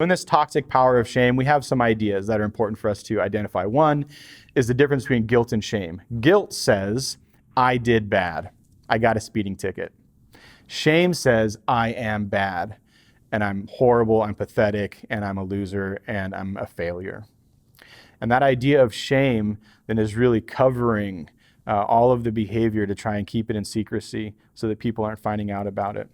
In this toxic power of shame, we have some ideas that are important for us to identify. One is the difference between guilt and shame. Guilt says, I did bad. I got a speeding ticket. Shame says, I am bad, and I'm horrible, I'm pathetic, and I'm a loser, and I'm a failure. And that idea of shame then is really covering all of the behavior to try and keep it in secrecy so that people aren't finding out about it.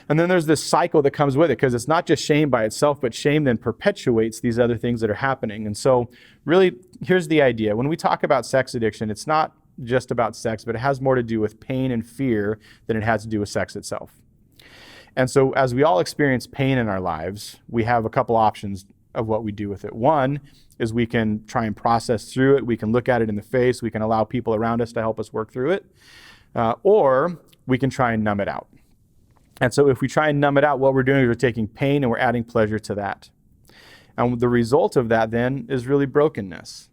And then there's this cycle that comes with it, because it's not just shame by itself, but shame then perpetuates these other things that are happening. And so really, here's the idea. When we talk about sex addiction, it's not just about sex, but it has more to do with pain and fear than it has to do with sex itself. And so as we all experience pain in our lives, we have a couple options of what we do with it. One is we can try and process through it. We can look at it in the face. We can allow people around us to help us work through it. Or we can try and numb it out. And so if we try and numb it out, what we're doing is we're taking pain and we're adding pleasure to that. And the result of that then is really brokenness.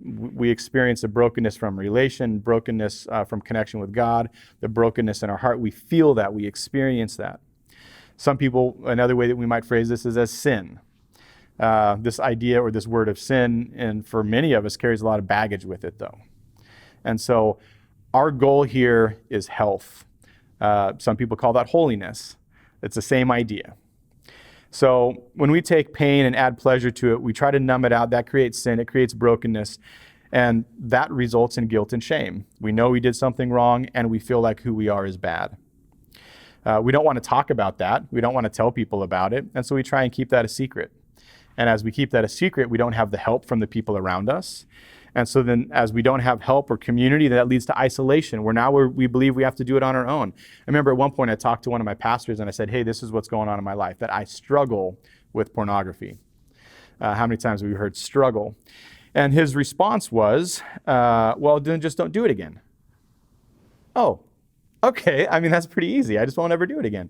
We experience a brokenness from relation, brokenness from connection with God, the brokenness in our heart. We feel that, we experience that. Some people, another way that we might phrase this is as sin. This idea or this word of sin, and for many of us, carries a lot of baggage with it though. And so our goal here is health. Some people call that holiness. It's the same idea. So when we take pain and add pleasure to it, we try to numb it out. That creates sin, it creates brokenness, and that results in guilt and shame. We know we did something wrong, and we feel like who we are is bad. We don't want to talk about that. We don't want to tell people about it, and so we try and keep that a secret. And as we keep that a secret, we don't have the help from the people around us. And so then as we don't have help or community, that leads to isolation, where we believe we have to do it on our own. I remember at one point I talked to one of my pastors and I said, hey, this is what's going on in my life, that I struggle with pornography. How many times have we heard struggle? And his response was, well, then just don't do it again. Oh, okay. I mean, that's pretty easy. I just won't ever do it again.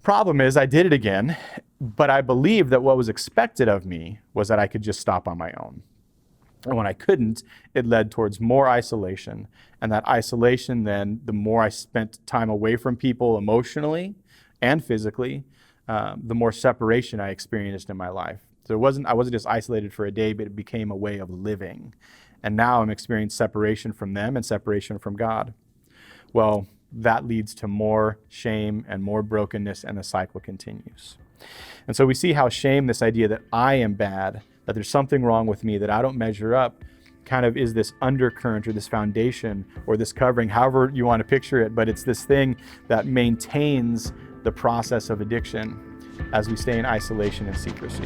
Problem is I did it again, but I believed that what was expected of me was that I could just stop on my own. And when I couldn't, it led towards more isolation. And that isolation then, the more I spent time away from people emotionally and physically, the more separation I experienced in my life. So I wasn't just isolated for a day, but it became a way of living. And now I'm experiencing separation from them and separation from God. Well, that leads to more shame and more brokenness, and the cycle continues. And so we see how shame, this idea that I am bad, that there's something wrong with me, that I don't measure up, kind of is this undercurrent or this foundation or this covering, however you want to picture it, but it's this thing that maintains the process of addiction as we stay in isolation and secrecy.